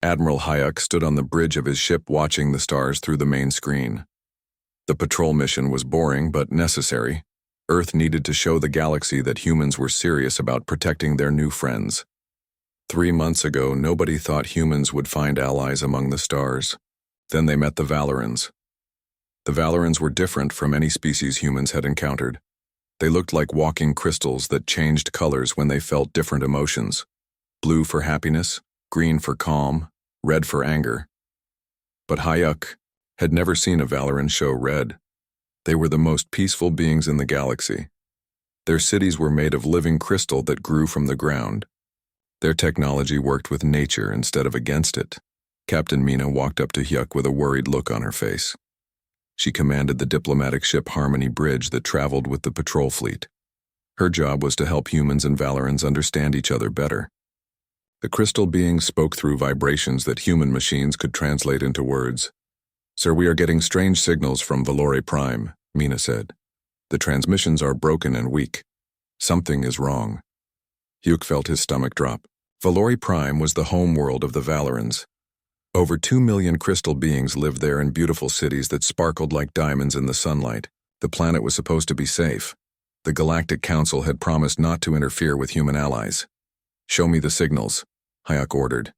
Admiral Hayek stood on the bridge of his ship watching the stars through the main screen. The patrol mission was boring but necessary. Earth needed to show the galaxy that humans were serious about protecting their new friends. 3 months ago, nobody thought humans would find allies among the stars. Then they met the Valorans. The Valorans were different from any species humans had encountered. They looked like walking crystals that changed colors when they felt different emotions. Blue for happiness, green for calm, red for anger. But Hayek had never seen a Valoran show red. They were the most peaceful beings in the galaxy. Their cities were made of living crystal that grew from the ground. Their technology worked with nature instead of against it. Captain Mina walked up to Hyuk with a worried look on her face. She commanded the diplomatic ship Harmony Bridge that traveled with the patrol fleet. Her job was to help humans and Valorans understand each other better. The crystal beings spoke through vibrations that human machines could translate into words. "Sir, we are getting strange signals from HFY, Mina said. "The transmissions are broken and weak. Something is wrong." Hyuk felt his stomach drop. HFY was the home world of the Valorans. Over 2 million crystal beings lived there in beautiful cities that sparkled like diamonds in the sunlight. The planet was supposed to be safe. The Galactic Council had promised not to interfere with human allies. "Show me the signals," Hayek ordered.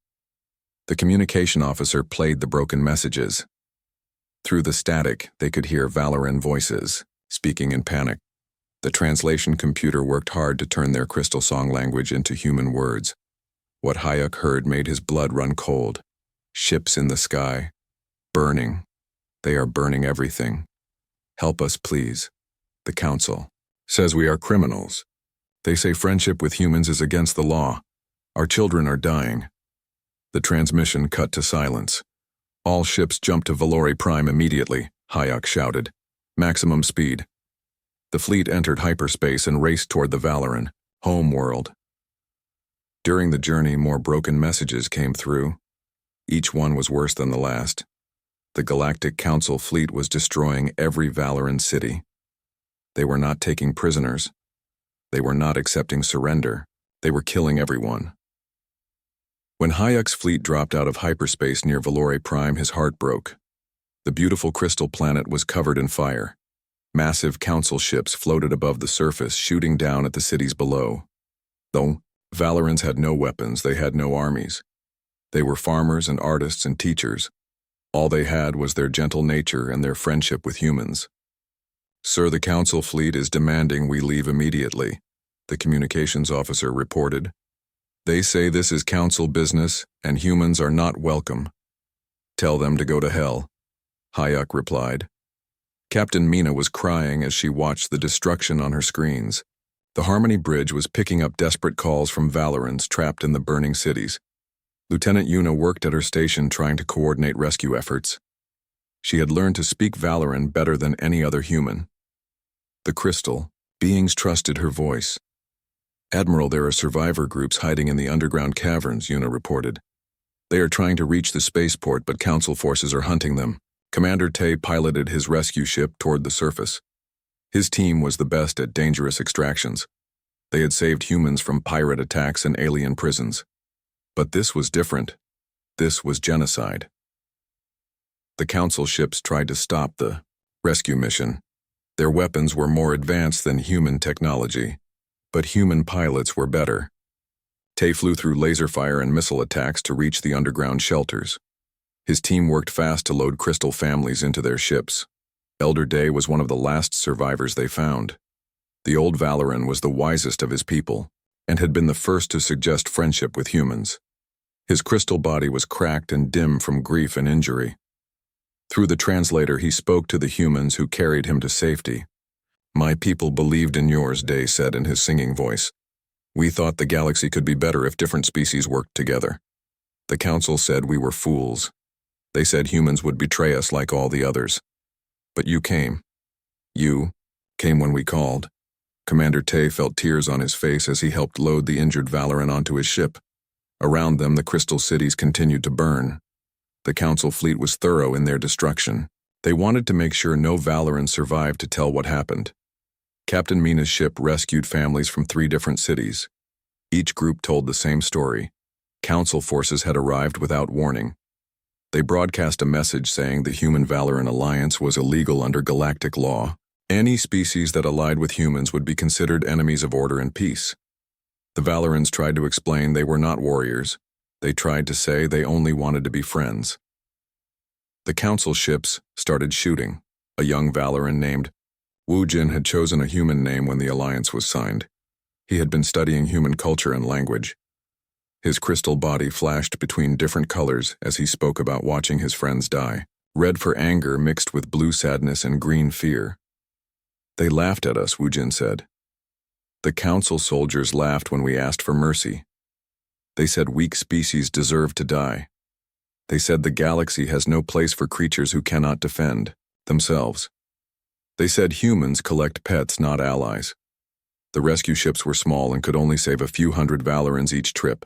The communication officer played the broken messages. Through the static, they could hear Valoran voices, speaking in panic. The translation computer worked hard to turn their crystal song language into human words. What Hayek heard made his blood run cold. Ships in the sky. Burning. They are burning everything. "Help us, please. The Council says we are criminals. They say friendship with humans is against the law. Our children are dying." The transmission cut to silence. "All ships jump to HFY immediately," Hayek shouted. "Maximum speed." The fleet entered hyperspace and raced toward the Valoran, home world. During the journey, more broken messages came through. Each one was worse than the last. The Galactic Council fleet was destroying every Valoran city. They were not taking prisoners. They were not accepting surrender. They were killing everyone. When Hayek's fleet dropped out of hyperspace near HFY, his heart broke. The beautiful crystal planet was covered in fire. Massive council ships floated above the surface, shooting down at the cities below. Though Valorans had no weapons, they had no armies. They were farmers and artists and teachers. All they had was their gentle nature and their friendship with humans. "Sir, the council fleet is demanding we leave immediately," the communications officer reported. "They say this is council business and humans are not welcome." "Tell them to go to hell," Hayek replied. Captain Mina was crying as she watched the destruction on her screens. The Harmony Bridge was picking up desperate calls from Valorans trapped in the burning cities. Lieutenant Yuna worked at her station trying to coordinate rescue efforts. She had learned to speak Valoran better than any other human. The crystal beings trusted her voice. "Admiral, there are survivor groups hiding in the underground caverns," Yuna reported. "They are trying to reach the spaceport, but council forces are hunting them." Commander Tay piloted his rescue ship toward the surface. His team was the best at dangerous extractions. They had saved humans from pirate attacks and alien prisons. But this was different. This was genocide. The council ships tried to stop the rescue mission. Their weapons were more advanced than human technology, but human pilots were better. Tay flew through laser fire and missile attacks to reach the underground shelters. His team worked fast to load crystal families into their ships. Elder Day was one of the last survivors they found. The old Valoran was the wisest of his people, and had been the first to suggest friendship with humans. His crystal body was cracked and dim from grief and injury. Through the translator, he spoke to the humans who carried him to safety. "My people believed in yours," Day said in his singing voice. "We thought the galaxy could be better if different species worked together. The council said we were fools. They said humans would betray us like all the others. But you came. You came when we called." Commander Tay felt tears on his face as he helped load the injured Valoran onto his ship. Around them, the crystal cities continued to burn. The council fleet was thorough in their destruction. They wanted to make sure no Valoran survived to tell what happened. Captain Mina's ship rescued families from 3 different cities. Each group told the same story. Council forces had arrived without warning. They broadcast a message saying the human Valoran alliance was illegal under galactic law. Any species that allied with humans would be considered enemies of order and peace. The Valorans tried to explain they were not warriors. They tried to say they only wanted to be friends. The council ships started shooting. A young Valoran named Wu Jin had chosen a human name when the alliance was signed. He had been studying human culture and language. His crystal body flashed between different colors as he spoke about watching his friends die. Red for anger mixed with blue sadness and green fear. They laughed at us, Wu Jin said. The council soldiers laughed when we asked for mercy. They said weak species deserve to die. They said the galaxy has no place for creatures who cannot defend themselves. They said humans collect pets, not allies. The rescue ships were small and could only save a few hundred Valorans each trip.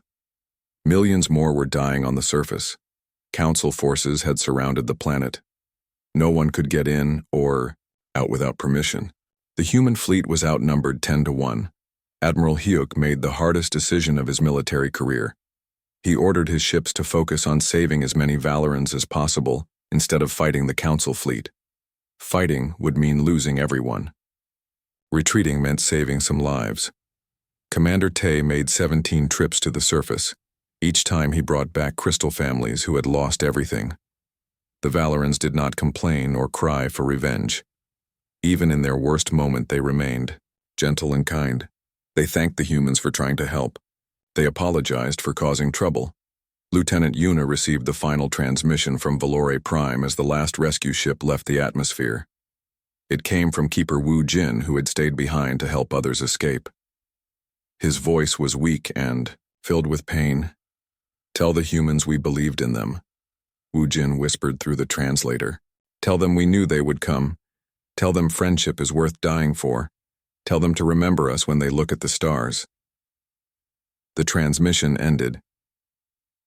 Millions more were dying on the surface. Council forces had surrounded the planet. No one could get in or out without permission. The human fleet was outnumbered 10-1. Admiral Hyuk made the hardest decision of his military career. He ordered his ships to focus on saving as many Valorans as possible instead of fighting the Council fleet. Fighting would mean losing everyone. Retreating meant saving some lives. Commander Tay made 17 trips to the surface. Each time he brought back crystal families who had lost everything. The Valorans did not complain or cry for revenge. Even in their worst moment they remained gentle and kind. They thanked the humans for trying to help. They apologized for causing trouble. Lieutenant Yuna received the final transmission from HFY as the last rescue ship left the atmosphere. It came from Keeper Wu Jin, who had stayed behind to help others escape. His voice was weak and filled with pain. "Tell the humans we believed in them," Wu Jin whispered through the translator. "Tell them we knew they would come. Tell them friendship is worth dying for. Tell them to remember us when they look at the stars." The transmission ended.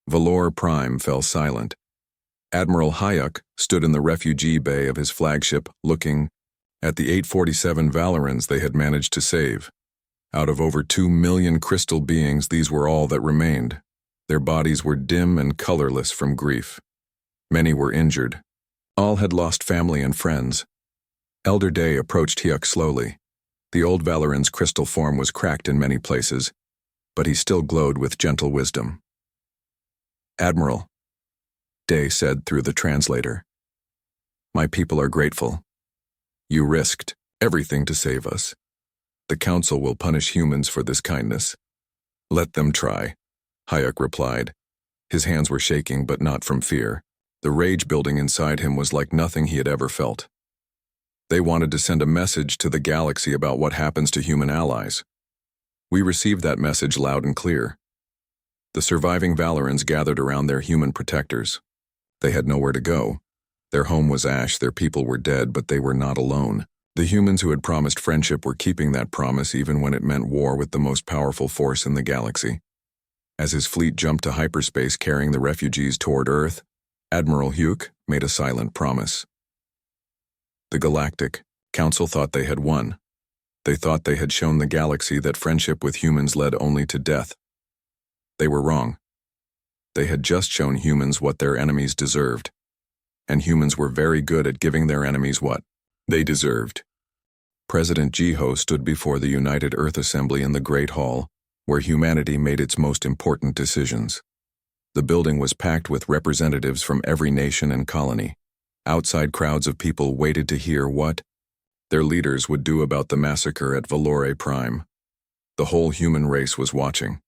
HFY fell silent. Admiral Hyuk stood in the refugee bay of his flagship, looking at the 847 Valorans they had managed to save. Out of over 2 million crystal beings, these were all that remained. Their bodies were dim and colorless from grief. Many were injured. All had lost family and friends. Elder Day approached Hyuk slowly. The old Valoran's crystal form was cracked in many places, but he still glowed with gentle wisdom. "Admiral," Day said through the translator, "my people are grateful. You risked everything to save us. The Council will punish humans for this kindness." "Let them try," Hyuk replied. His hands were shaking, but not from fear. The rage building inside him was like nothing he had ever felt. They wanted to send a message to the galaxy about what happens to human allies. We received that message loud and clear. The surviving Valorans gathered around their human protectors. They had nowhere to go. Their home was ash, their people were dead, but they were not alone. The humans who had promised friendship were keeping that promise even when it meant war with the most powerful force in the galaxy. As his fleet jumped to hyperspace carrying the refugees toward Earth, Admiral Hyuk made a silent promise. The Galactic Council thought they had won. They thought they had shown the galaxy that friendship with humans led only to death. They were wrong. They had just shown humans what their enemies deserved. And humans were very good at giving their enemies what they deserved. President Jiho stood before the United Earth Assembly in the Great Hall, where humanity made its most important decisions. The building was packed with representatives from every nation and colony. Outside crowds of people waited to hear what their leaders would do about the massacre at HFY. The whole human race was watching.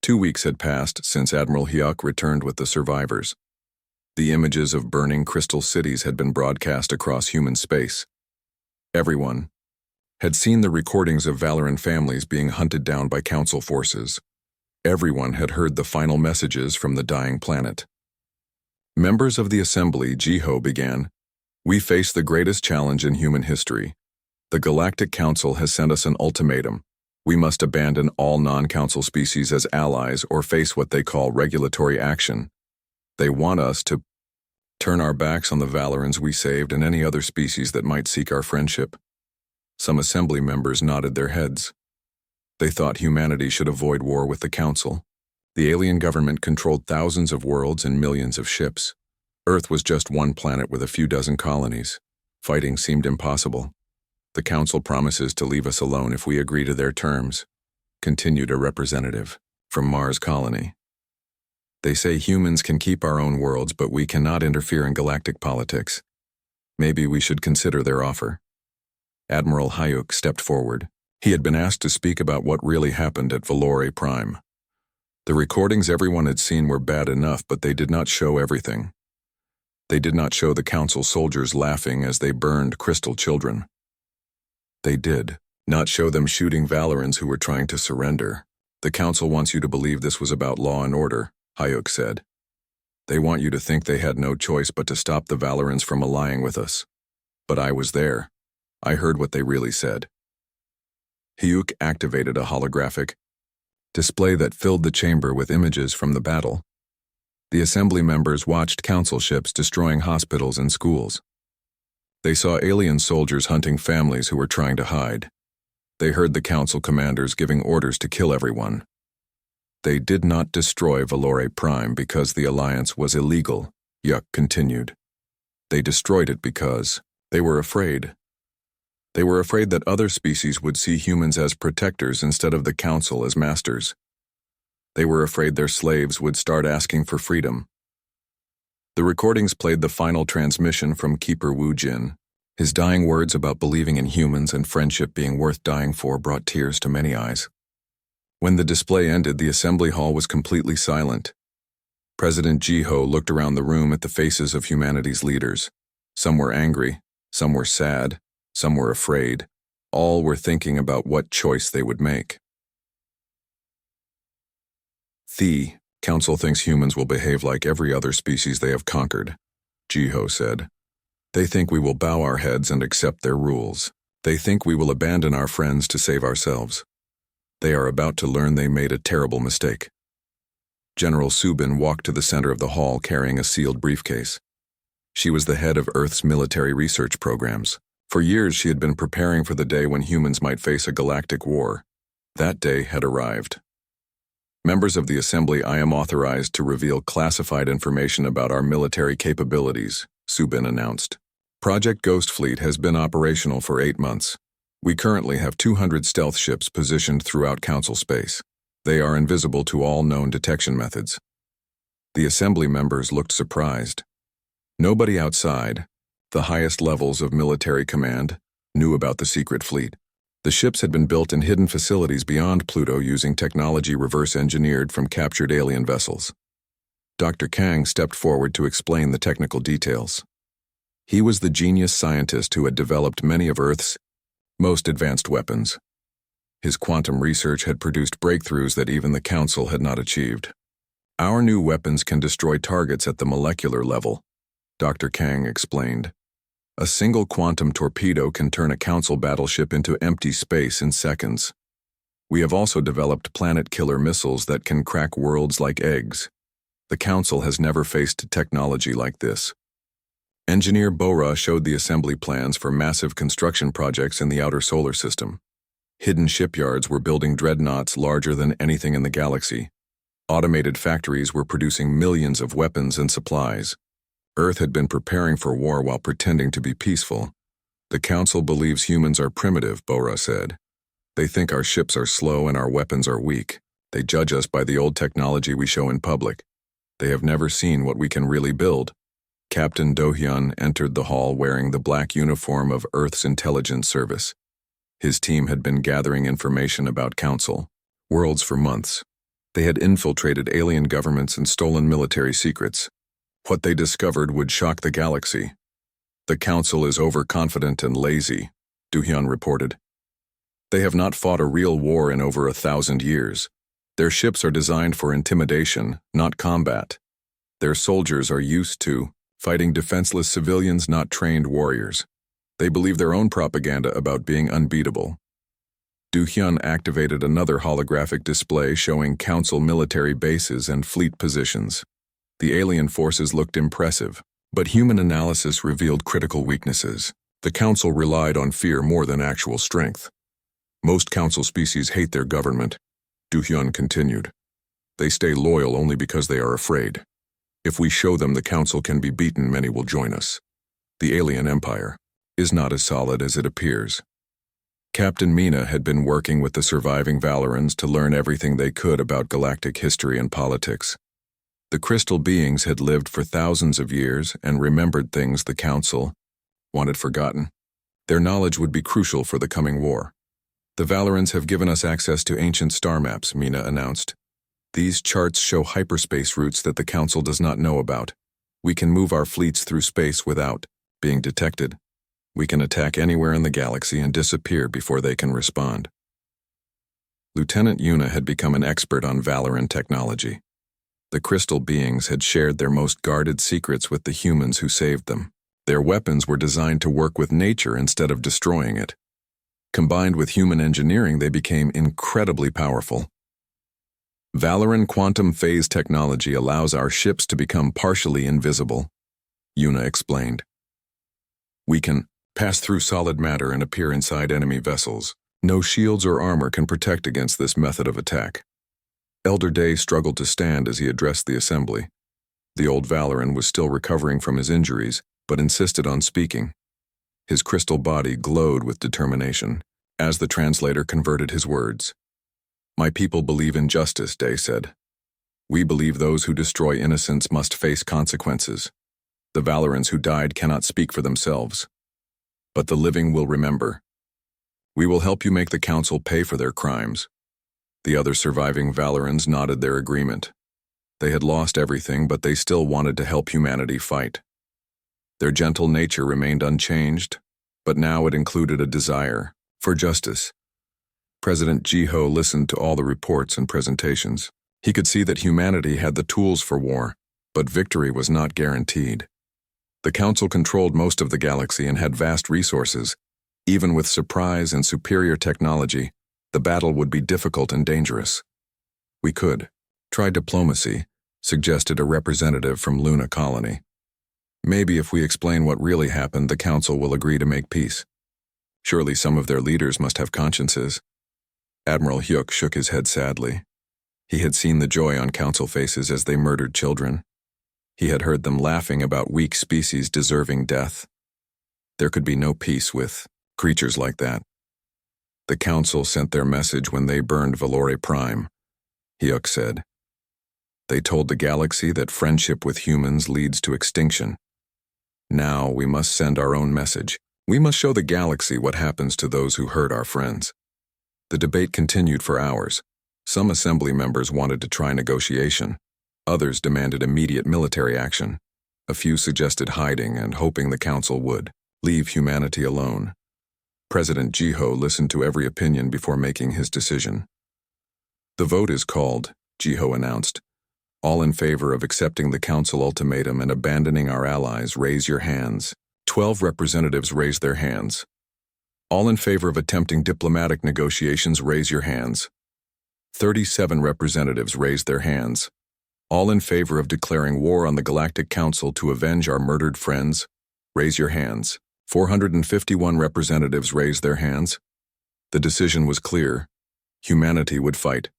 2 weeks had passed since Admiral Hyuk returned with the survivors. The images of burning crystal cities had been broadcast across human space. Everyone had seen the recordings of Valoran families being hunted down by Council forces. Everyone had heard the final messages from the dying planet. Members of the Assembly, Jiho began, "We face the greatest challenge in human history. The Galactic Council has sent us an ultimatum. We must abandon all non-Council species as allies or face what they call regulatory action. They want us to turn our backs on the Valorans we saved and any other species that might seek our friendship." Some Assembly members nodded their heads. They thought humanity should avoid war with the Council. The alien government controlled thousands of worlds and millions of ships. Earth was just one planet with a few dozen colonies. Fighting seemed impossible. The Council promises to leave us alone if we agree to their terms, continued a representative from Mars Colony. They say humans can keep our own worlds, but we cannot interfere in galactic politics. Maybe we should consider their offer. Admiral Hayuk stepped forward. He had been asked to speak about what really happened at HFY. The recordings everyone had seen were bad enough, but they did not show everything. They did not show the Council soldiers laughing as they burned crystal children. They did not show them shooting Valorans who were trying to surrender. The Council wants you to believe this was about law and order, Hayuk said. They want you to think they had no choice but to stop the Valorans from allying with us. But I was there. I heard what they really said. Hayuk activated a holographic display that filled the chamber with images from the battle. The assembly members watched Council ships destroying hospitals and schools. They saw alien soldiers hunting families who were trying to hide. They heard the Council commanders giving orders to kill everyone. They did not destroy HFY because the alliance was illegal, Yuk continued. They destroyed it because they were afraid. They were afraid that other species would see humans as protectors instead of the Council as masters. They were afraid their slaves would start asking for freedom. The recordings played the final transmission from Keeper Wu Jin. His dying words about believing in humans and friendship being worth dying for brought tears to many eyes. When the display ended, the assembly hall was completely silent. President Jiho looked around the room at the faces of humanity's leaders. Some were angry, some were sad, some were afraid. All were thinking about what choice they would make. The Council thinks humans will behave like every other species they have conquered, Jiho said. They think we will bow our heads and accept their rules. They think we will abandon our friends to save ourselves. They are about to learn they made a terrible mistake. General Subin walked to the center of the hall carrying a sealed briefcase. She was the head of Earth's military research programs. For years she had been preparing for the day when humans might face a galactic war. That day had arrived. Members of the Assembly, I am authorized to reveal classified information about our military capabilities, Subin announced. Project Ghost Fleet has been operational for 8 months. We currently have 200 stealth ships positioned throughout Council space. They are invisible to all known detection methods. The Assembly members looked surprised. Nobody outside, the highest levels of military command, knew about the secret fleet. The ships had been built in hidden facilities beyond Pluto using technology reverse-engineered from captured alien vessels. Dr. Kang stepped forward to explain the technical details. He was the genius scientist who had developed many of Earth's most advanced weapons. His quantum research had produced breakthroughs that even the Council had not achieved. Our new weapons can destroy targets at the molecular level, Dr. Kang explained. A single quantum torpedo can turn a Council battleship into empty space in seconds. We have also developed planet-killer missiles that can crack worlds like eggs. The Council has never faced technology like this. Engineer Bora showed the assembly plans for massive construction projects in the outer solar system. Hidden shipyards were building dreadnoughts larger than anything in the galaxy. Automated factories were producing millions of weapons and supplies. Earth had been preparing for war while pretending to be peaceful. The Council believes humans are primitive, Bora said. They think our ships are slow and our weapons are weak. They judge us by the old technology we show in public. They have never seen what we can really build. Captain Do-hyun entered the hall wearing the black uniform of Earth's intelligence service. His team had been gathering information about Council worlds for months. They had infiltrated alien governments and stolen military secrets. What they discovered would shock the galaxy. The Council is overconfident and lazy, Do-hyun reported. They have not fought a real war in over 1,000 years. Their ships are designed for intimidation, not combat. Their soldiers are used to fighting defenseless civilians, not trained warriors. They believe their own propaganda about being unbeatable. Do-hyun activated another holographic display showing Council military bases and fleet positions. The alien forces looked impressive, but human analysis revealed critical weaknesses. The Council relied on fear more than actual strength. Most Council species hate their government, Do-hyun continued. They stay loyal only because they are afraid. If we show them the Council can be beaten, many will join us. The alien empire is not as solid as it appears. Captain Mina had been working with the surviving Valorans to learn everything they could about galactic history and politics. The crystal beings had lived for thousands of years and remembered things the Council wanted forgotten. Their knowledge would be crucial for the coming war. The Valorans have given us access to ancient star maps, Mina announced. These charts show hyperspace routes that the Council does not know about. We can move our fleets through space without being detected. We can attack anywhere in the galaxy and disappear before they can respond. Lieutenant Yuna had become an expert on Valoran technology. The crystal beings had shared their most guarded secrets with the humans who saved them. Their weapons were designed to work with nature instead of destroying it. Combined with human engineering, they became incredibly powerful. Valoran quantum phase technology allows our ships to become partially invisible, Yuna explained. We can pass through solid matter and appear inside enemy vessels. No shields or armor can protect against this method of attack. Elder Day struggled to stand as he addressed the assembly. The old Valoran was still recovering from his injuries, but insisted on speaking. His crystal body glowed with determination as the translator converted his words. My people believe in justice, Day said. We believe those who destroy innocents must face consequences. The Valorans who died cannot speak for themselves. But the living will remember. We will help you make the Council pay for their crimes. The other surviving Valorans nodded their agreement. They had lost everything, but they still wanted to help humanity fight. Their gentle nature remained unchanged, but now it included a desire for justice. President Jiho listened to all the reports and presentations. He could see that humanity had the tools for war, but victory was not guaranteed. The Council controlled most of the galaxy and had vast resources. Even with surprise and superior technology, the battle would be difficult and dangerous. We could try diplomacy, suggested a representative from Luna Colony. Maybe if we explain what really happened, the Council will agree to make peace. Surely some of their leaders must have consciences. Admiral Hyuk shook his head sadly. He had seen the joy on Council faces as they murdered children. He had heard them laughing about weak species deserving death. There could be no peace with creatures like that. The Council sent their message when they burned HFY, Hyuk said. They told the galaxy that friendship with humans leads to extinction. Now we must send our own message. We must show the galaxy what happens to those who hurt our friends. The debate continued for hours. Some assembly members wanted to try negotiation. Others demanded immediate military action. A few suggested hiding and hoping the Council would leave humanity alone. President Jiho listened to every opinion before making his decision. The vote is called, Jiho announced. All in favor of accepting the Council ultimatum and abandoning our allies, raise your hands. 12 representatives raised their hands. All in favor of attempting diplomatic negotiations, raise your hands. 37 representatives raised their hands. All in favor of declaring war on the Galactic Council to avenge our murdered friends, raise your hands. 451 representatives raised their hands. The decision was clear. Humanity would fight.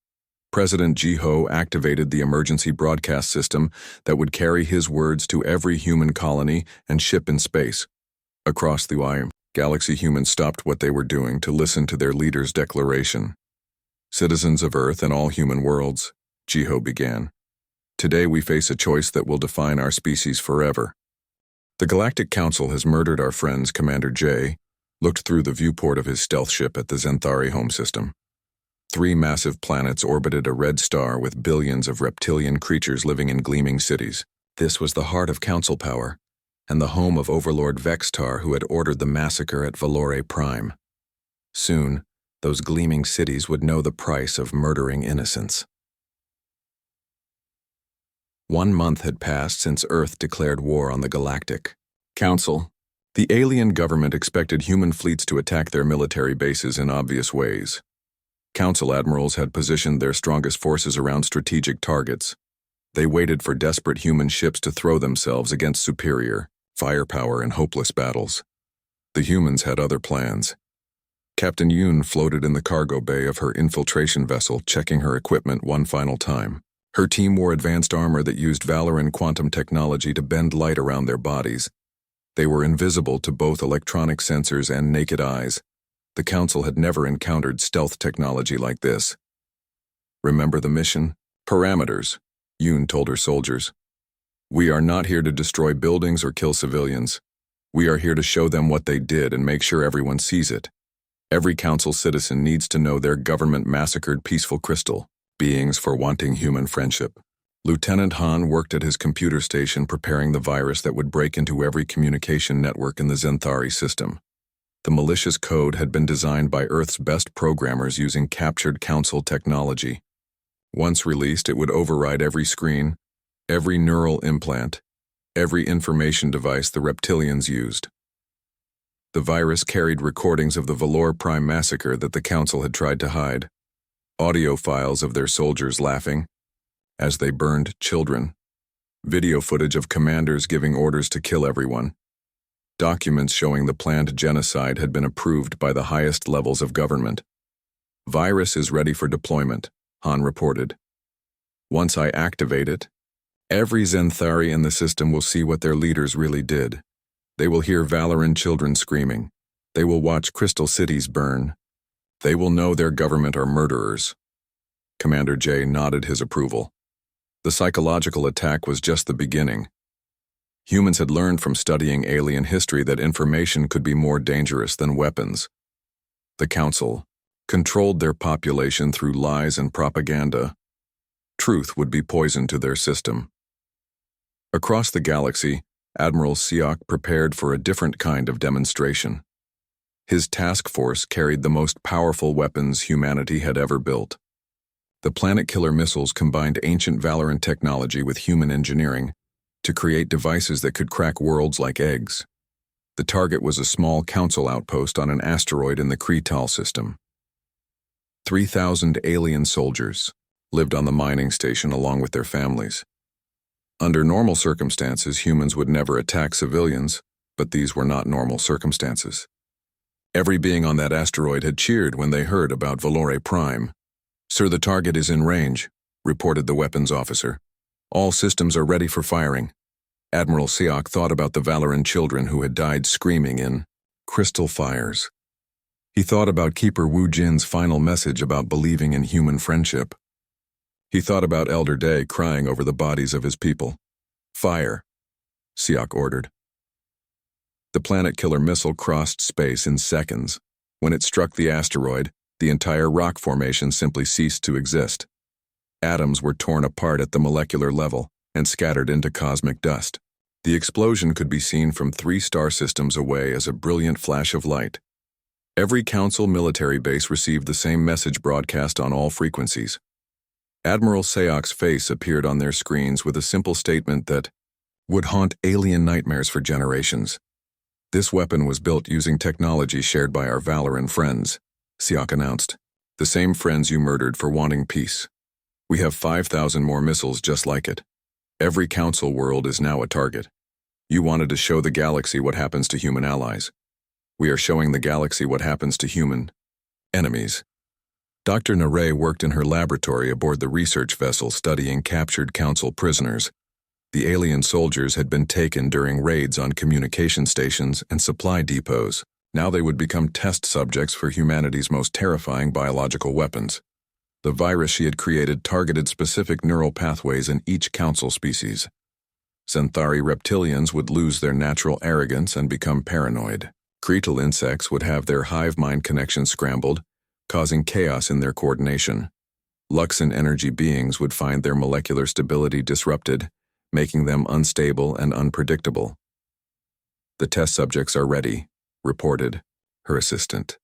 President Jiho activated the emergency broadcast system that would carry his words to every human colony and ship in space. Across the galaxy, humans stopped what they were doing to listen to their leader's declaration. Citizens of Earth and all human worlds, Jiho began. Today we face a choice that will define our species forever. The Galactic Council has murdered our friends. Commander J looked through the viewport of his stealth ship at the Zenthari home system. 3 massive planets orbited a red star with billions of reptilian creatures living in gleaming cities. This was the heart of Council power, and the home of Overlord Vextar, who had ordered the massacre at HFY. Soon, those gleaming cities would know the price of murdering innocents. 1 month had passed since Earth declared war on the Galactic Council. The alien government expected human fleets to attack their military bases in obvious ways. Council admirals had positioned their strongest forces around strategic targets. They waited for desperate human ships to throw themselves against superior firepower in hopeless battles. The humans had other plans. Captain Yoon floated in the cargo bay of her infiltration vessel, checking her equipment one final time. Her team wore advanced armor that used Valoran quantum technology to bend light around their bodies. They were invisible to both electronic sensors and naked eyes. The Council had never encountered stealth technology like this. Remember the mission? Parameters, Yoon told her soldiers. We are not here to destroy buildings or kill civilians. We are here to show them what they did and make sure everyone sees it. Every Council citizen needs to know their government massacred peaceful crystal beings for wanting human friendship. Lieutenant Han worked at his computer station preparing the virus that would break into every communication network in the Zenthari system. The malicious code had been designed by Earth's best programmers using captured Council technology. Once released, it would override every screen, every neural implant, every information device the reptilians used. The virus carried recordings of the HFY massacre that the Council had tried to hide, audio files of their soldiers laughing as they burned children, video footage of commanders giving orders to kill everyone. Documents showing the planned genocide had been approved by the highest levels of government. Virus is ready for deployment, Han reported. Once I activate it, every Zenthari in the system will see what their leaders really did. They will hear Valoran children screaming. They will watch crystal cities burn. They will know their government are murderers. Commander J nodded his approval. The psychological attack was just the beginning. Humans had learned from studying alien history that information could be more dangerous than weapons. The Council controlled their population through lies and propaganda. Truth would be poison to their system. Across the galaxy, Admiral Siok prepared for a different kind of demonstration. His task force carried the most powerful weapons humanity had ever built. The planet-killer missiles combined ancient Valoran technology with human engineering to create devices that could crack worlds like eggs. The target was a small Council outpost on an asteroid in the Kretal system. 3,000 alien soldiers lived on the mining station along with their families. Under normal circumstances, humans would never attack civilians, but these were not normal circumstances. Every being on that asteroid had cheered when they heard about HFY. Sir, the target is in range, reported the weapons officer. All systems are ready for firing. Admiral Siok thought about the Valoran children who had died screaming in crystal fires. He thought about Keeper Wu Jin's final message about believing in human friendship. He thought about Elder Day crying over the bodies of his people. Fire, Siok ordered. The planet-killer missile crossed space in seconds. When it struck the asteroid, the entire rock formation simply ceased to exist. Atoms were torn apart at the molecular level and scattered into cosmic dust. The explosion could be seen from 3 star systems away as a brilliant flash of light. Every Council military base received the same message broadcast on all frequencies. Admiral Siok's face appeared on their screens with a simple statement that would haunt alien nightmares for generations. This weapon was built using technology shared by our Valoran friends, Siok announced. The same friends you murdered for wanting peace. We have 5,000 more missiles just like it. Every Council world is now a target. You wanted to show the galaxy what happens to human allies. We are showing the galaxy what happens to human enemies. Dr. Narration worked in her laboratory aboard the research vessel studying captured Council prisoners. The alien soldiers had been taken during raids on communication stations and supply depots. Now they would become test subjects for humanity's most terrifying biological weapons. The virus she had created targeted specific neural pathways in each Council species. Zenthari reptilians would lose their natural arrogance and become paranoid. Kretal insects would have their hive mind connections scrambled, causing chaos in their coordination. Luxon energy beings would find their molecular stability disrupted, making them unstable and unpredictable. The test subjects are ready, reported her assistant.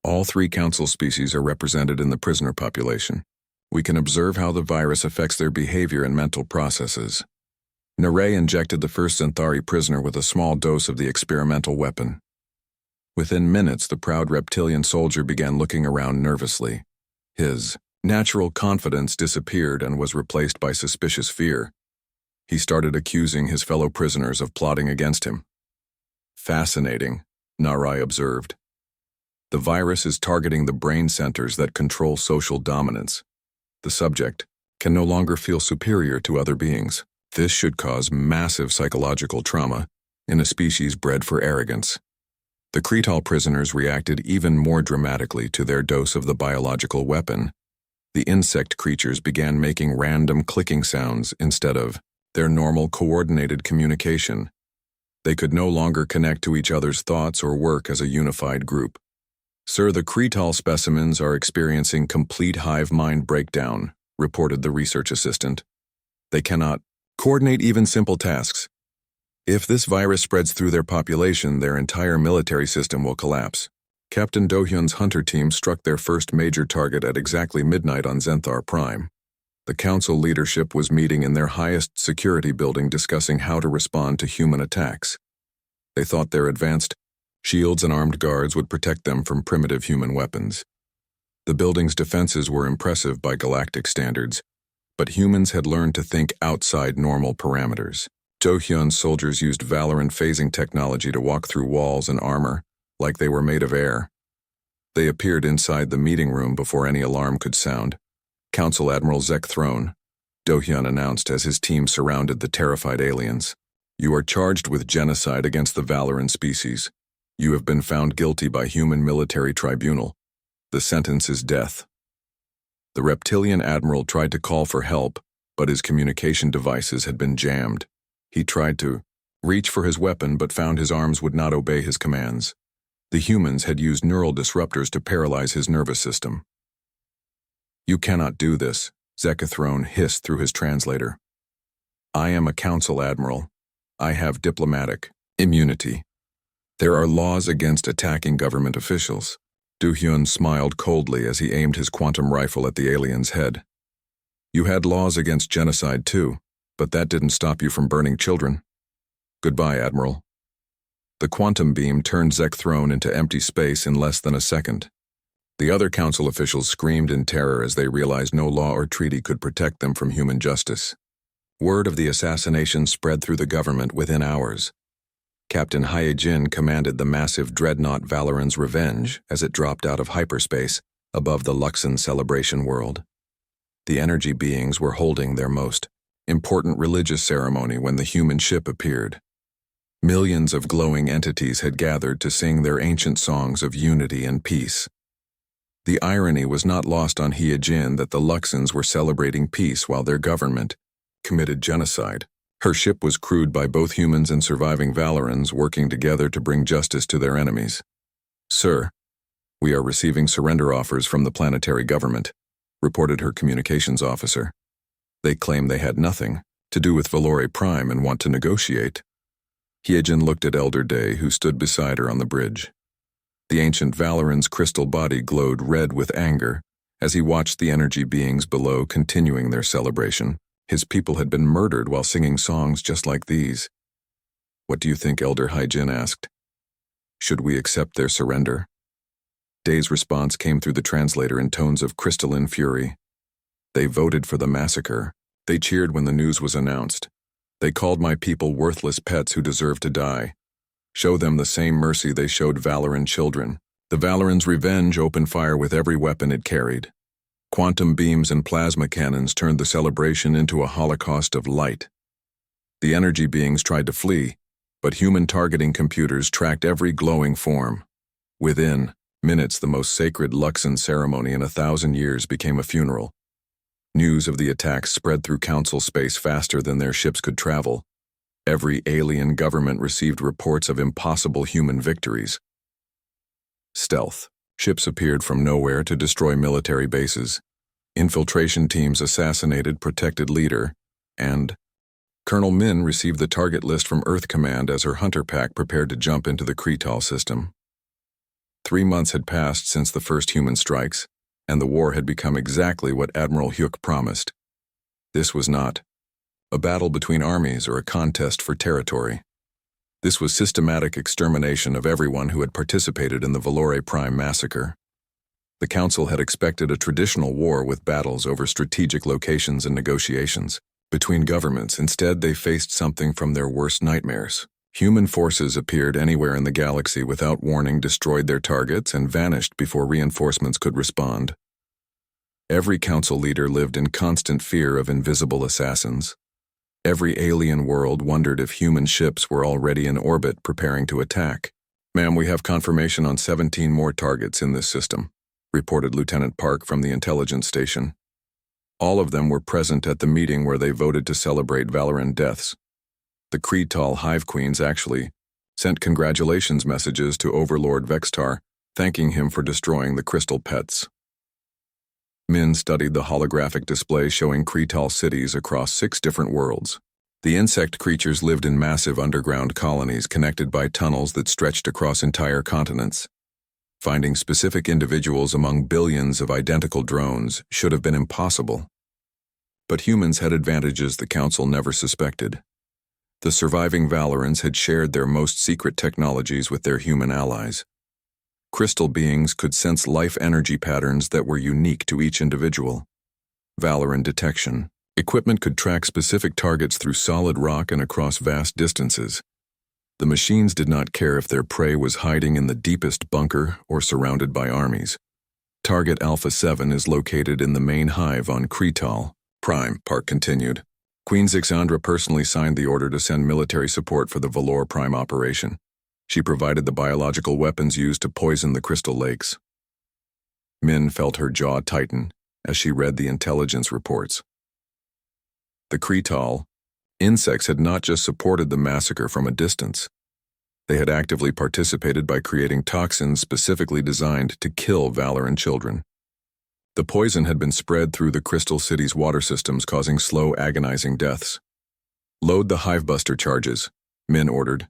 All 3 Council species are represented in the prisoner population. We can observe how the virus affects their behavior and mental processes. Narration injected the first Zenthari prisoner with a small dose of the experimental weapon. Within minutes, the proud reptilian soldier began looking around nervously. His natural confidence disappeared and was replaced by suspicious fear. He started accusing his fellow prisoners of plotting against him. Fascinating, Narration observed. The virus is targeting the brain centers that control social dominance. The subject, can no longer feel superior to other beings. This should cause massive psychological trauma in a species bred for arrogance. The Cretal prisoners reacted even more dramatically to their dose of the biological weapon. The insect creatures began making random clicking sounds instead of their normal coordinated communication. They could no longer connect to each other's thoughts or work as a unified group. "Sir, the Cretal specimens are experiencing complete hive mind breakdown," reported the research assistant. "They cannot coordinate even simple tasks. If this virus spreads through their population, their entire military system will collapse." Captain Do-hyun's hunter team struck their first major target at exactly midnight on Zenthar Prime. The council leadership was meeting in their highest security building discussing how to respond to human attacks. They thought their advanced shields and armed guards would protect them from primitive human weapons. The building's defenses were impressive by galactic standards, but humans had learned to think outside normal parameters. Do-hyun's soldiers used Valoran phasing technology to walk through walls and armor like they were made of air. They appeared inside the meeting room before any alarm could sound. Council Admiral Zek Throne, Do-hyun announced as his team surrounded the terrified aliens. "You are charged with genocide against the Valoran species. You have been found guilty by human military tribunal. The sentence is death." The reptilian admiral tried to call for help, but his communication devices had been jammed. He tried to reach for his weapon but found his arms would not obey his commands. The humans had used neural disruptors to paralyze his nervous system. "You cannot do this," Zekathrone hissed through his translator. "I am a council admiral. I have diplomatic immunity. There are laws against attacking government officials." Do-hyun smiled coldly as he aimed his quantum rifle at the alien's head. "You had laws against genocide too, but that didn't stop you from burning children. Goodbye, Admiral." The quantum beam turned Zek Throne into empty space in less than a second. The other council officials screamed in terror as they realized no law or treaty could protect them from human justice. Word of the assassination spread through the government within hours. Captain Hyejin commanded the massive dreadnought Valoran's Revenge as it dropped out of hyperspace above the Luxon celebration world. The energy beings were holding their most important religious ceremony when the human ship appeared. Millions of glowing entities had gathered to sing their ancient songs of unity and peace. The irony was not lost on Hyejin that the Luxons were celebrating peace while their government committed genocide. Her ship was crewed by both humans and surviving Valorans working together to bring justice to their enemies. "Sir, we are receiving surrender offers from the planetary government," reported her communications officer. "They claim they had nothing to do with HFY and want to negotiate." Hyejin looked at Elder Day, who stood beside her on the bridge. The ancient Valoran's crystal body glowed red with anger as he watched the energy beings below continuing their celebration. His people had been murdered while singing songs just like these. "What do you think?" Elder Hyejin asked. "Should we accept their surrender?" Day's response came through the translator in tones of crystalline fury. "They voted for the massacre. They cheered when the news was announced. They called my people worthless pets who deserve to die. Show them the same mercy they showed Valoran children." The Valoran's Revenge opened fire with every weapon it carried. Quantum beams and plasma cannons turned the celebration into a holocaust of light. The energy beings tried to flee, but human targeting computers tracked every glowing form. Within minutes, the most sacred Luxon ceremony in 1,000 years became a funeral. News of the attacks spread through council space faster than their ships could travel. Every alien government received reports of impossible human victories. Stealth. Ships appeared from nowhere to destroy military bases. Infiltration teams assassinated protected leader, and Colonel Min received the target list from Earth Command as her hunter pack prepared to jump into the Cretal system. 3 months had passed since the first human strikes, and the war had become exactly what Admiral Hyuk promised. This was not a battle between armies or a contest for territory. This was systematic extermination of everyone who had participated in the HFY massacre. The Council had expected a traditional war with battles over strategic locations and negotiations between governments. Instead, they faced something from their worst nightmares. Human forces appeared anywhere in the galaxy without warning, destroyed their targets, and vanished before reinforcements could respond. Every council leader lived in constant fear of invisible assassins. Every alien world wondered if human ships were already in orbit preparing to attack. "Ma'am, we have confirmation on 17 more targets in this system," reported Lieutenant Park from the intelligence station. All of them were present at the meeting where they voted to celebrate Valoran deaths. The Kretal Hive Queens actually sent congratulations messages to Overlord Vextar, thanking him for destroying the crystal pets. Min studied the holographic display showing Kretal cities across 6 different worlds. The insect creatures lived in massive underground colonies connected by tunnels that stretched across entire continents. Finding specific individuals among billions of identical drones should have been impossible. But humans had advantages the Council never suspected. The surviving Valorans had shared their most secret technologies with their human allies. Crystal beings could sense life energy patterns that were unique to each individual. Valoran detection. Equipment could track specific targets through solid rock and across vast distances. The machines did not care if their prey was hiding in the deepest bunker or surrounded by armies. Target Alpha 7 is located in the main hive on HFY-Prime, Park continued. Queen Zixandra personally signed the order to send military support for the Valoran operation. She provided the biological weapons used to poison the crystal lakes. Min felt her jaw tighten as she read the intelligence reports. The Kretal insects had not just supported the massacre from a distance. They had actively participated by creating toxins specifically designed to kill Valoran children. The poison had been spread through the Crystal City's water systems, causing slow, agonizing deaths. "Load the hivebuster charges," Min ordered.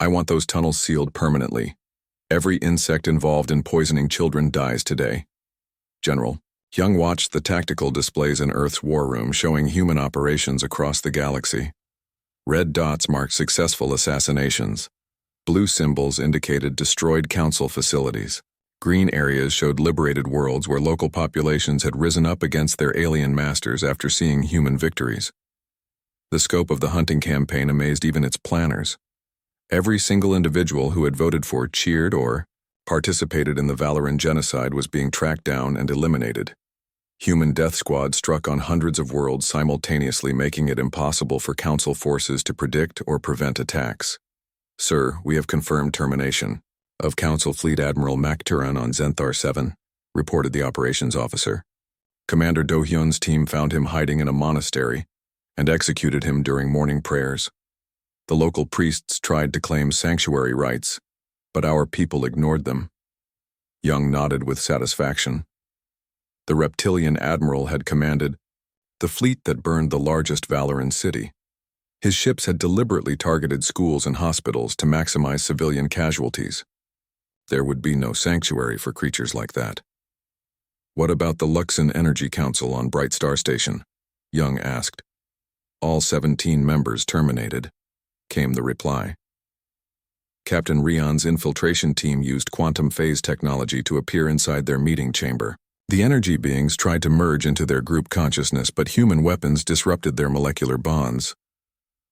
"I want those tunnels sealed permanently. Every insect involved in poisoning children dies today." General Young watched the tactical displays in Earth's war room showing human operations across the galaxy. Red dots marked successful assassinations. Blue symbols indicated destroyed council facilities. Green areas showed liberated worlds where local populations had risen up against their alien masters after seeing human victories. The scope of the hunting campaign amazed even its planners. Every single individual who had voted for, cheered, or participated in the Valoran genocide was being tracked down and eliminated. Human death squads struck on hundreds of worlds simultaneously, making it impossible for Council forces to predict or prevent attacks. "Sir, we have confirmed termination of Council Fleet Admiral Macturan on Zenthar 7, reported the operations officer. Commander Do-hyun's team found him hiding in a monastery and executed him during morning prayers. The local priests tried to claim sanctuary rights, but our people ignored them." Young nodded with satisfaction. The reptilian admiral had commanded the fleet that burned the largest Valoran city. His ships had deliberately targeted schools and hospitals to maximize civilian casualties. There would be no sanctuary for creatures like that. "What about the Luxon Energy Council on Bright Star Station?" Young asked. "All 17 members terminated," came the reply. Captain Rion's infiltration team used quantum phase technology to appear inside their meeting chamber. The energy beings tried to merge into their group consciousness, but human weapons disrupted their molecular bonds.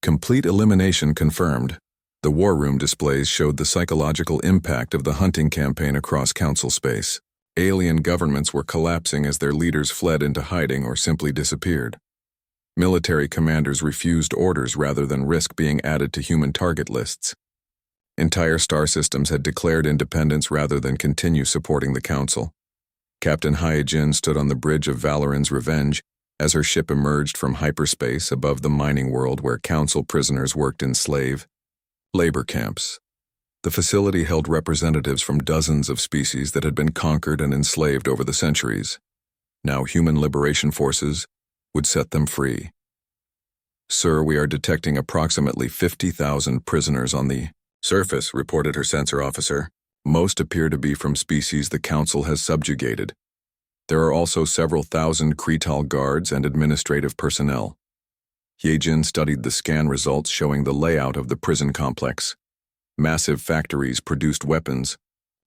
Complete elimination confirmed. The war room displays showed the psychological impact of the hunting campaign across Council space. Alien governments were collapsing as their leaders fled into hiding or simply disappeared. Military commanders refused orders rather than risk being added to human target lists. Entire star systems had declared independence rather than continue supporting the Council. Captain Hyojin stood on the bridge of Valoran's Revenge as her ship emerged from hyperspace above the mining world where Council prisoners worked in slave labor camps. The facility held representatives from dozens of species that had been conquered and enslaved over the centuries. Now human liberation forces would set them free. "Sir, we are detecting approximately 50,000 prisoners on the surface," reported her sensor officer. "Most appear to be from species the Council has subjugated. There are also several thousand Kretal guards and administrative personnel." Yejin studied the scan results showing the layout of the prison complex. Massive factories produced weapons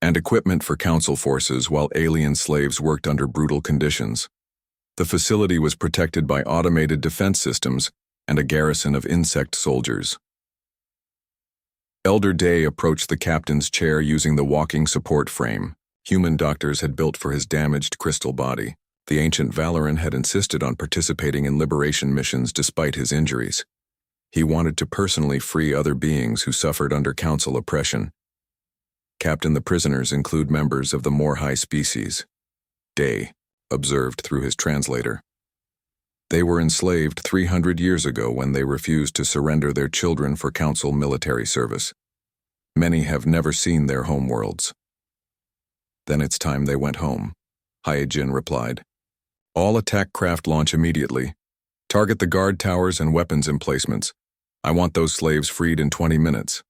and equipment for Council forces while alien slaves worked under brutal conditions. The facility was protected by automated defense systems and a garrison of insect soldiers. Elder Day approached the captain's chair using the walking support frame human doctors had built for his damaged crystal body. The ancient Valoran had insisted on participating in liberation missions despite his injuries. He wanted to personally free other beings who suffered under council oppression. Captain, the prisoners include members of the more high species. Day observed through his translator. They were enslaved 300 years ago when they refused to surrender their children for council military service. Many have never seen their homeworlds. Then it's time they went home, Hyojin replied. All attack craft launch immediately. Target the guard towers and weapons emplacements. I want those slaves freed in 20 minutes.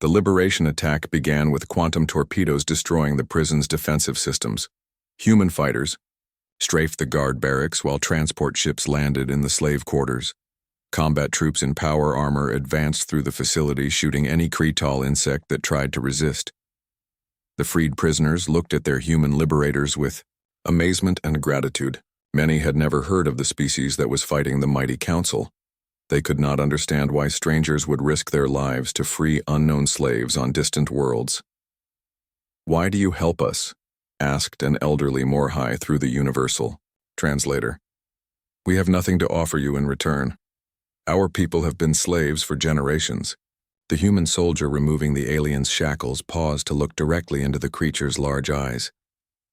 The liberation attack began with quantum torpedoes destroying the prison's defensive systems. Human fighters strafed the guard barracks while transport ships landed in the slave quarters. Combat troops in power armor advanced through the facility, shooting any Kretal insect that tried to resist. The freed prisoners looked at their human liberators with amazement and gratitude. Many had never heard of the species that was fighting the mighty council. They could not understand why strangers would risk their lives to free unknown slaves on distant worlds. Why do you help us? Asked an elderly Morhai through the universal translator. We have nothing to offer you in return. Our people have been slaves for generations. The human soldier removing the alien's shackles paused to look directly into the creature's large eyes.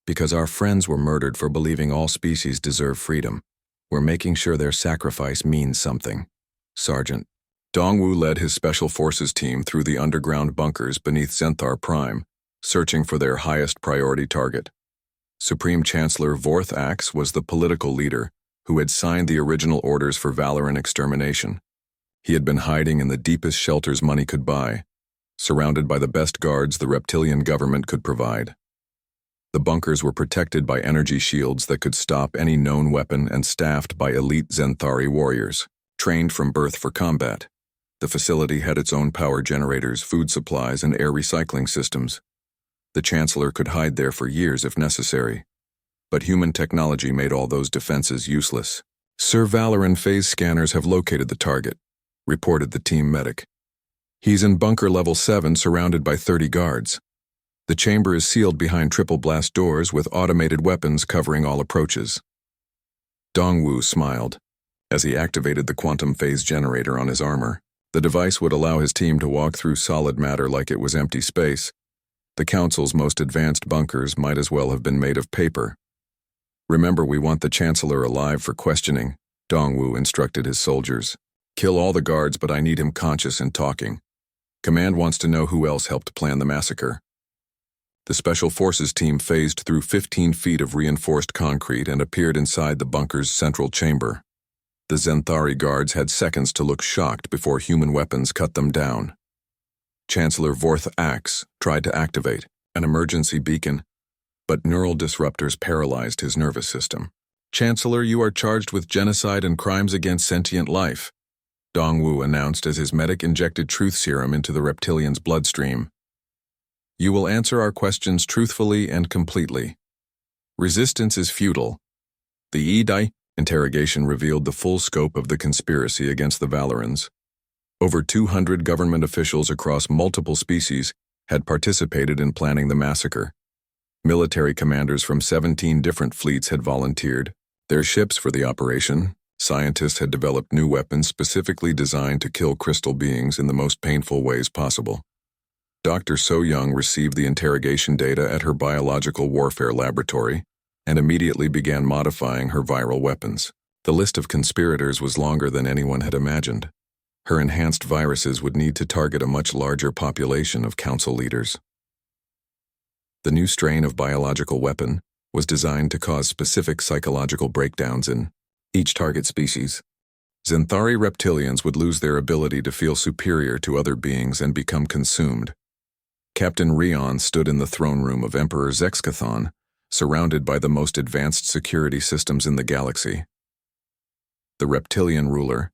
Because our friends were murdered for believing all species deserve freedom, we're making sure their sacrifice means something. Sergeant Dongwu led his special forces team through the underground bunkers beneath SciFiPrime, searching for their highest priority target. Supreme Chancellor Vorth Axe was the political leader who had signed the original orders for Valoran extermination. He had been hiding in the deepest shelters money could buy, surrounded by the best guards the reptilian government could provide. The bunkers were protected by energy shields that could stop any known weapon and staffed by elite Zenthari warriors, trained from birth for combat. The facility had its own power generators, food supplies, and air recycling systems. The Chancellor could hide there for years if necessary. But human technology made all those defenses useless. Sir Valoran phase scanners have located the target, reported the team medic. He's in bunker level 7 surrounded by 30 guards. The chamber is sealed behind triple blast doors with automated weapons covering all approaches. Dongwu smiled as he activated the quantum phase generator on his armor. The device would allow his team to walk through solid matter like it was empty space. The Council's most advanced bunkers might as well have been made of paper. Remember, we want the Chancellor alive for questioning, Dongwu instructed his soldiers. Kill all the guards, but I need him conscious and talking. Command wants to know who else helped plan the massacre. The Special Forces team phased through 15 feet of reinforced concrete and appeared inside the bunker's central chamber. The Zenthari guards had seconds to look shocked before human weapons cut them down. Chancellor Vorth Axe tried to activate an emergency beacon, but neural disruptors paralyzed his nervous system. Chancellor, you are charged with genocide and crimes against sentient life, Dongwu announced as his medic injected truth serum into the reptilian's bloodstream. You will answer our questions truthfully and completely. Resistance is futile. The EDI interrogation revealed the full scope of the conspiracy against the Valorans. Over 200 government officials across multiple species had participated in planning the massacre. Military commanders from 17 different fleets had volunteered their ships for the operation. Scientists had developed new weapons specifically designed to kill crystal beings in the most painful ways possible. Dr. So Young received the interrogation data at her biological warfare laboratory and immediately began modifying her viral weapons. The list of conspirators was longer than anyone had imagined. Her enhanced viruses would need to target a much larger population of council leaders. The new strain of biological weapon was designed to cause specific psychological breakdowns in each target species. Zenthari reptilians would lose their ability to feel superior to other beings and become consumed. Captain Rion stood in the throne room of Emperor Zexkathon, surrounded by the most advanced security systems in the galaxy. The reptilian ruler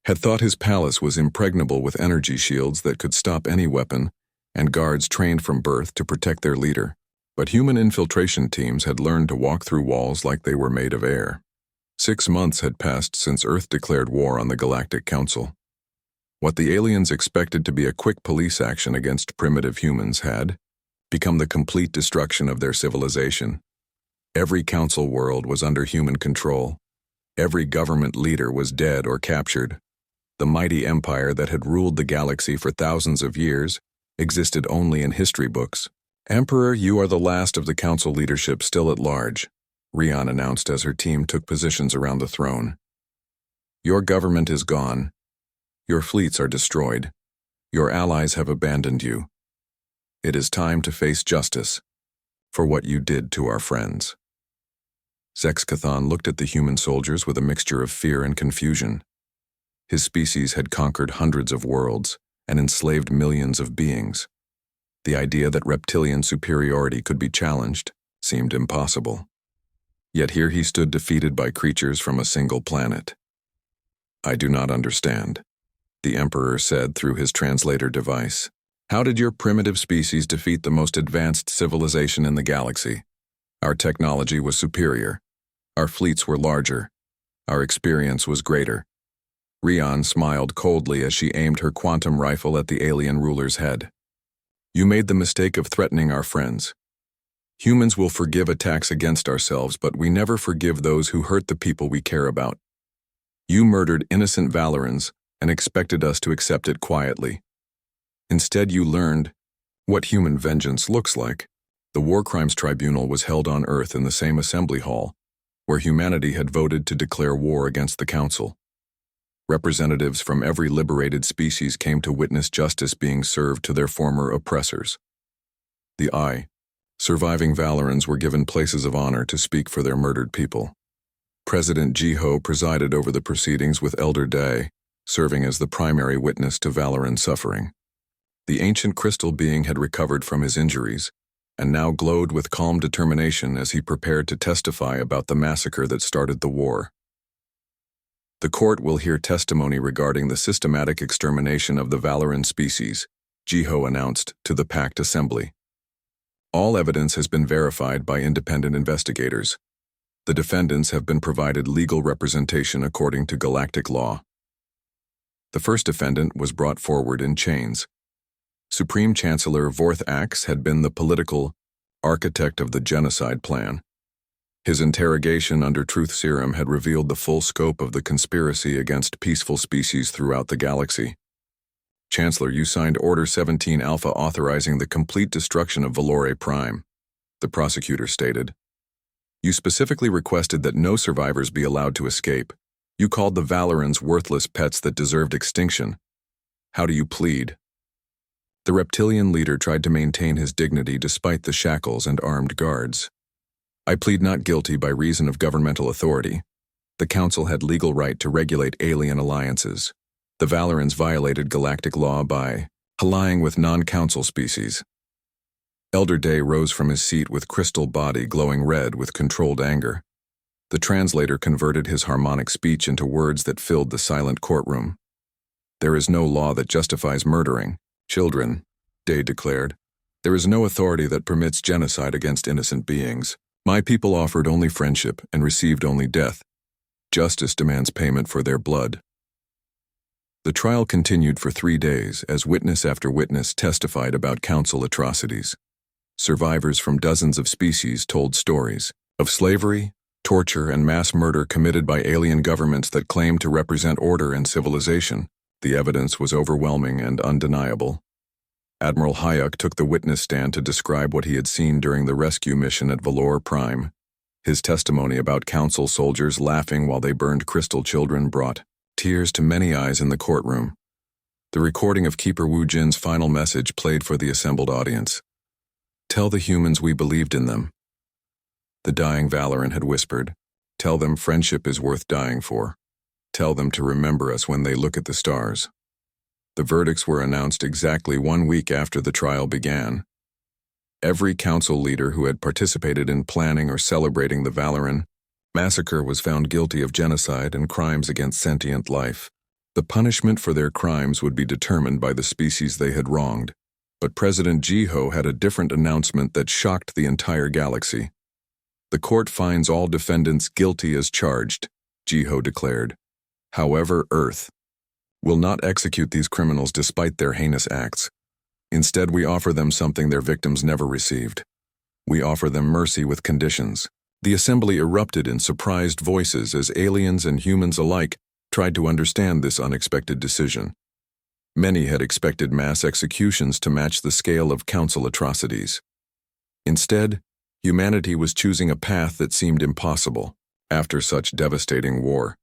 had thought his palace was impregnable with energy shields that could stop any weapon and guards trained from birth to protect their leader. But human infiltration teams had learned to walk through walls like they were made of air. 6 months had passed since Earth declared war on the Galactic Council. What the aliens expected to be a quick police action against primitive humans had become the complete destruction of their civilization. Every council world was under human control. Every government leader was dead or captured. The mighty empire that had ruled the galaxy for thousands of years existed only in history books. "Emperor, you are the last of the council leadership still at large," Rian announced as her team took positions around the throne. "Your government is gone. Your fleets are destroyed. Your allies have abandoned you. It is time to face justice for what you did to our friends." Zexkathon looked at the human soldiers with a mixture of fear and confusion. His species had conquered hundreds of worlds and enslaved millions of beings. The idea that reptilian superiority could be challenged seemed impossible. Yet here he stood defeated by creatures from a single planet. "I do not understand," the Emperor said through his translator device. "How did your primitive species defeat the most advanced civilization in the galaxy? Our technology was superior. Our fleets were larger. Our experience was greater." Rian smiled coldly as she aimed her quantum rifle at the alien ruler's head. "You made the mistake of threatening our friends. Humans will forgive attacks against ourselves, but we never forgive those who hurt the people we care about. You murdered innocent Valorans and expected us to accept it quietly. Instead, you learned what human vengeance looks like." The War Crimes Tribunal was held on Earth in the same assembly hall, where humanity had voted to declare war against the Council. Representatives from every liberated species came to witness justice being served to their former oppressors. The surviving Valorans were given places of honor to speak for their murdered people. President Jiho presided over the proceedings with Elder Day, serving as the primary witness to Valoran suffering. The ancient crystal being had recovered from his injuries, and now glowed with calm determination as he prepared to testify about the massacre that started the war. "The court will hear testimony regarding the systematic extermination of the Valoran species," Jiho announced to the packed assembly. "All evidence has been verified by independent investigators. The defendants have been provided legal representation according to galactic law." The first defendant was brought forward in chains. Supreme Chancellor Vorth Axe had been the political architect of the genocide plan. His interrogation under truth serum had revealed the full scope of the conspiracy against peaceful species throughout the galaxy. "Chancellor, you signed Order 17 Alpha authorizing the complete destruction of HFY, the prosecutor stated. "You specifically requested that no survivors be allowed to escape. You called the Valorans worthless pets that deserved extinction. How do you plead?" The reptilian leader tried to maintain his dignity despite the shackles and armed guards. "I plead not guilty by reason of governmental authority. The Council had legal right to regulate alien alliances. The Valorans violated galactic law by allying with non-council species." Elder Day rose from his seat with crystal body glowing red with controlled anger. The translator converted his harmonic speech into words that filled the silent courtroom. "There is no law that justifies murdering children," Day declared. "There is no authority that permits genocide against innocent beings. My people offered only friendship and received only death. Justice demands payment for their blood." The trial continued for 3 days as witness after witness testified about council atrocities. Survivors from dozens of species told stories of slavery, torture, and mass murder committed by alien governments that claimed to represent order and civilization. The evidence was overwhelming and undeniable. Admiral Hayek took the witness stand to describe what he had seen during the rescue mission at HFY. His testimony about council soldiers laughing while they burned crystal children brought tears to many eyes in the courtroom. The recording of Keeper Wu Jin's final message played for the assembled audience. "Tell the humans we believed in them." The dying Valoran had whispered, "Tell them friendship is worth dying for. Tell them to remember us when they look at the stars." The verdicts were announced exactly 1 week after the trial began. Every council leader who had participated in planning or celebrating the Valoran massacre was found guilty of genocide and crimes against sentient life. The punishment for their crimes would be determined by the species they had wronged. But President Jiho had a different announcement that shocked the entire galaxy. "The court finds all defendants guilty as charged," Jiho declared. "However, Earth will not execute these criminals despite their heinous acts. Instead, we offer them something their victims never received. We offer them mercy with conditions. The assembly erupted in surprised voices as aliens and humans alike tried to understand this unexpected decision. Many had expected mass executions to match the scale of council atrocities. Instead, humanity was choosing a path that seemed impossible after such devastating war.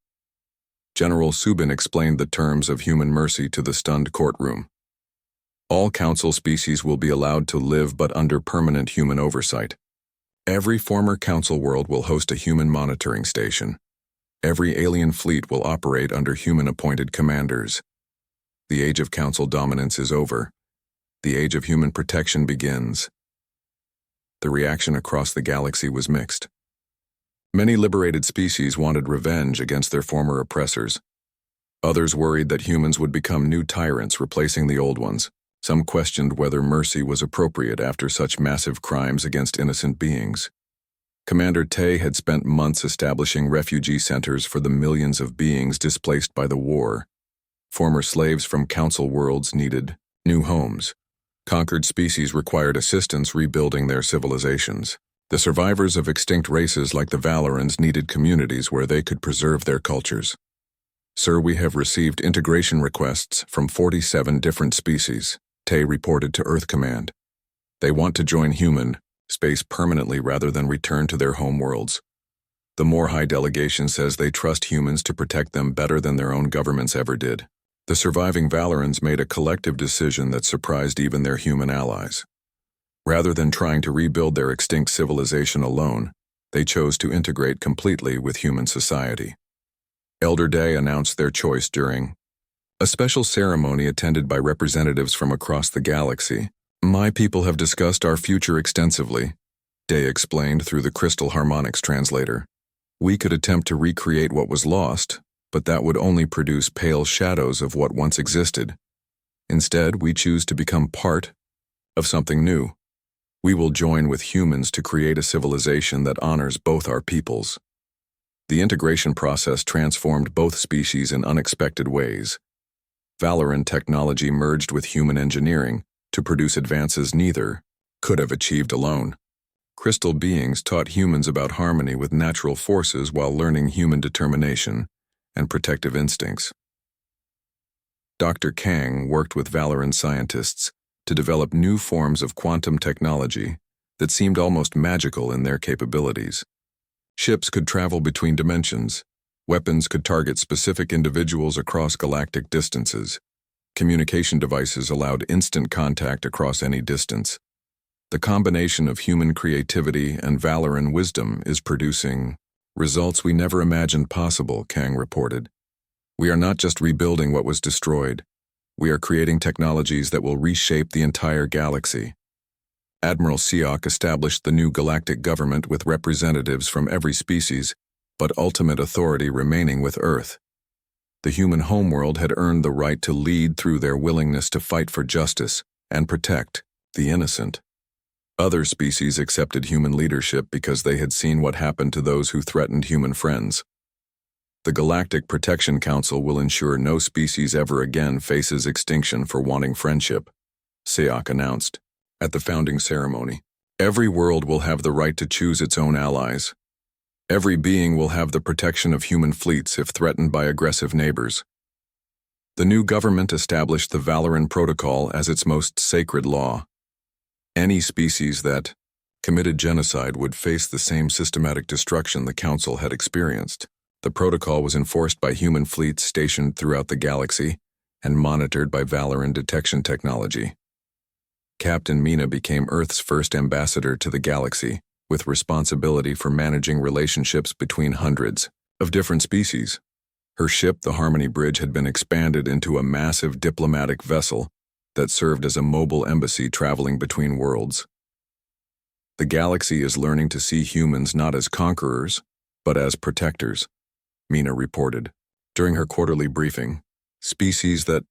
General Subin explained the terms of human mercy to the stunned courtroom. All council species will be allowed to live but under permanent human oversight. Every former council world will host a human monitoring station. Every alien fleet will operate under human-appointed commanders. The age of council dominance is over. The age of human protection begins. The reaction across the galaxy was mixed. Many liberated species wanted revenge against their former oppressors. Others worried that humans would become new tyrants, replacing the old ones. Some questioned whether mercy was appropriate after such massive crimes against innocent beings. Commander Tay had spent months establishing refugee centers for the millions of beings displaced by the war. Former slaves from council worlds needed new homes. Conquered species required assistance rebuilding their civilizations. The survivors of extinct races like the Valorans needed communities where they could preserve their cultures. Sir, we have received integration requests from 47 different species, Tay reported to Earth Command. They want to join human space permanently rather than return to their home worlds. The more high delegation says they trust humans to protect them better than their own governments ever did. The surviving Valorans made a collective decision that surprised even their human allies. Rather than trying to rebuild their extinct civilization alone, they chose to integrate completely with human society. Elder Day announced their choice during a special ceremony attended by representatives from across the galaxy. My people have discussed our future extensively, Day explained through the Crystal Harmonics translator. We could attempt to recreate what was lost, but that would only produce pale shadows of what once existed. Instead, we choose to become part of something new. We will join with humans to create a civilization that honors both our peoples. The integration process transformed both species in unexpected ways. Valoran technology merged with human engineering to produce advances neither could have achieved alone. Crystal beings taught humans about harmony with natural forces while learning human determination and protective instincts. Dr. Kang worked with Valoran scientists to develop new forms of quantum technology that seemed almost magical in their capabilities. Ships could travel between dimensions. Weapons could target specific individuals across galactic distances. Communication devices allowed instant contact across any distance. The combination of human creativity and Valoran wisdom is producing results we never imagined possible, Kang reported. We are not just rebuilding what was destroyed. We are creating technologies that will reshape the entire galaxy. Admiral Siok established the new galactic government with representatives from every species, but ultimate authority remaining with Earth. The human homeworld had earned the right to lead through their willingness to fight for justice and protect the innocent. Other species accepted human leadership because they had seen what happened to those who threatened human friends. The Galactic Protection Council will ensure no species ever again faces extinction for wanting friendship, Siok announced. At the founding ceremony, every world will have the right to choose its own allies. Every being will have the protection of human fleets if threatened by aggressive neighbors. The new government established the Valoran Protocol as its most sacred law. Any species that committed genocide would face the same systematic destruction the Council had experienced. The protocol was enforced by human fleets stationed throughout the galaxy and monitored by Valoran detection technology. Captain Mina became Earth's first ambassador to the galaxy, with responsibility for managing relationships between hundreds of different species. Her ship, the Harmony Bridge, had been expanded into a massive diplomatic vessel that served as a mobile embassy traveling between worlds. The galaxy is learning to see humans not as conquerors, but as protectors, Mina reported. During her quarterly briefing, species that